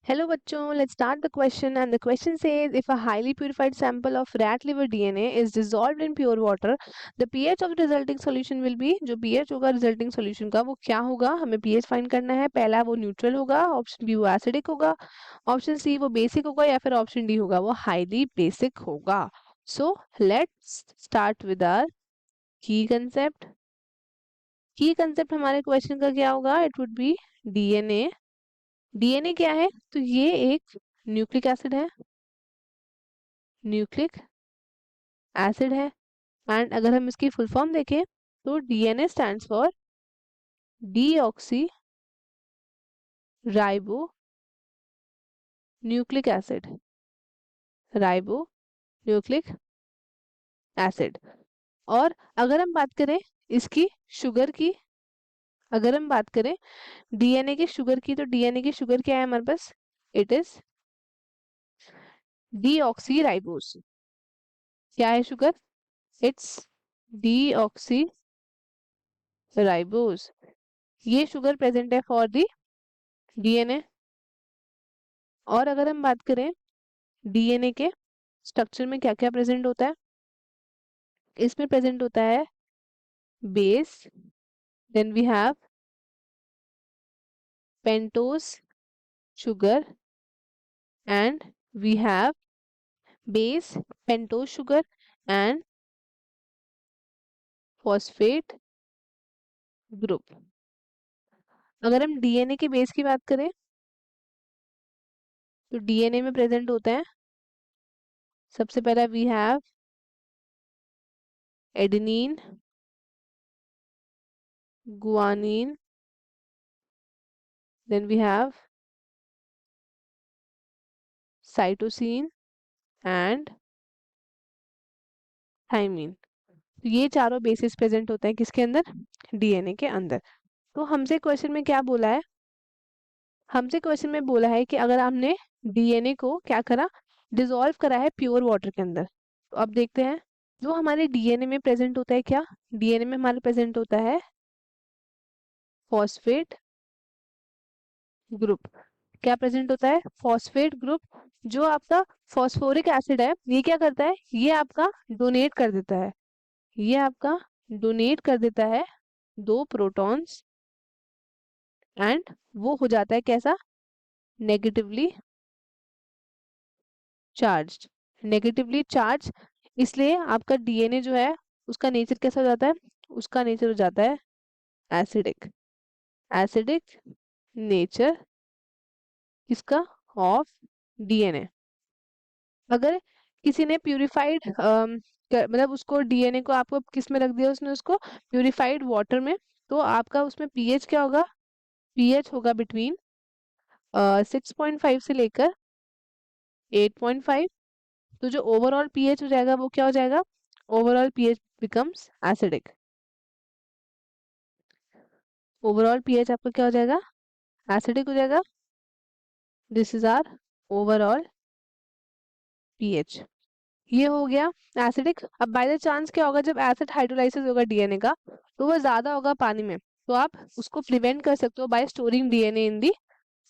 Hello bachcho, let's start the question and the question says if a highly purified sample of rat liver DNA is dissolved in pure water, the pH of the resulting solution will be जो pH होगा resulting solution का वो क्या होगा हमें pH find करना है। पहला वो न्यूट्रल होगा, ऑप्शन बी वो एसिडिक होगा, ऑप्शन सी वो बेसिक होगा या फिर ऑप्शन डी होगा वो हाईली बेसिक होगा। So let's start with our key concept. Key concept हमारे क्वेश्चन का क्या होगा, it would be DNA. DNA क्या है, तो ये एक न्यूक्लिक एसिड है, न्यूक्लिक एसिड है। एंड अगर हम इसकी फुल फॉर्म देखें तो DNA stands for deoxy ribo nucleic acid, ribo nucleic acid. और अगर हम बात करें इसकी शुगर की, अगर हम बात करें डीएनए की शुगर की, तो डीएनए की शुगर क्या है हमारे पास, इट इज डीऑक्सी राइबोस। क्या है शुगर, इट्स डीऑक्सी राइबोस। ये शुगर प्रेजेंट है फॉर दी डीएनए। और अगर हम बात करें डीएनए के स्ट्रक्चर में क्या क्या प्रेजेंट होता है, इसमें प्रेजेंट होता है base, then we have pentose sugar and we have base, pentose sugar and phosphate group। अगर हम डीएनए के बेस की बात करें तो डीएनए में प्रेजेंट होते हैं सबसे पहला we have adenine, guanine, then we have cytosine and thymine. तो ये चारों बेसिस प्रेजेंट होते हैं किसके अंदर, डीएनए के अंदर। तो हमसे क्वेश्चन में क्या बोला है, हमसे क्वेश्चन में बोला है कि अगर हमने डीएनए को क्या करा, डिसॉल्व करा है प्योर वाटर के अंदर। तो अब देखते हैं जो हमारे डीएनए में प्रेजेंट होता है, क्या डीएनए में हमारे प्रेजेंट होता है फॉस्फेट ग्रुप। क्या प्रेजेंट होता है, फॉस्फेट ग्रुप। जो आपका फॉस्फोरिक एसिड है ये क्या करता है, ये आपका डोनेट कर देता है, ये आपका डोनेट कर देता है 2 प्रोटॉन्स एंड वो हो जाता है कैसा, नेगेटिवली चार्ज्ड, नेगेटिवली चार्ज। इसलिए आपका डीएनए जो है उसका नेचर कैसा हो जाता है, उसका नेचर हो जाता है एसिडिक, एसिडिक नेचर किसका, ऑफ डीएनए। अगर किसी ने प्यूरिफाइड मतलब उसको डीएनए को आपको किस में रख दिया, उसने उसको प्यूरिफाइड वाटर में, तो आपका उसमें पीएच क्या होगा, पीएच होगा बिटवीन 6.5 से लेकर 8.5। तो जो ओवरऑल पीएच हो जाएगा वो क्या हो जाएगा, overall pH becomes acidic. Overall pH आपका क्या हो जाएगा, एसिडिक हो जाएगा। This is our overall pH. ये हो गया एसिडिक। अब बाय द चांस क्या होगा, जब एसिड हाइड्रोलाइसिस होगा डीएनए का तो वो ज्यादा होगा पानी में, तो आप उसको प्रिवेंट कर सकते हो बाय स्टोरिंग डीएनए इन दी,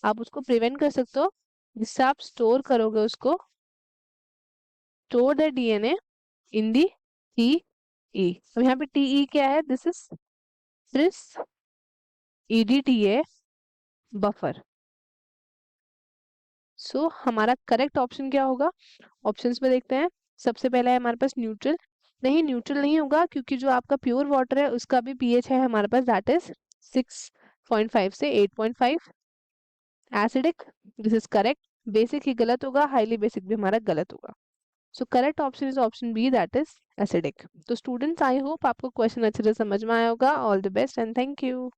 आप उसको प्रिवेंट कर सकते हो जिससे आप स्टोर करोगे उसको, store the DNA in the TE. अब यहाँ पे टीई क्या है, this is Tris EDTA buffer. So हमारा करेक्ट ऑप्शन क्या होगा, ऑप्शंस में देखते हैं। सबसे पहला है हमारे पास न्यूट्रल, नहीं न्यूट्रल नहीं होगा क्योंकि जो आपका प्योर वाटर है उसका भी पीएच है हमारे पास, दैट इज 6.5 से 8.5। Acidic, this is correct. Basic ही गलत होगा, हाईली बेसिक भी हमारा गलत होगा। So correct option is option B, that is acidic. तो स्टूडेंट्स आई होप आपको क्वेश्चन अच्छे से समझ में आया होगा। All the best and thank you.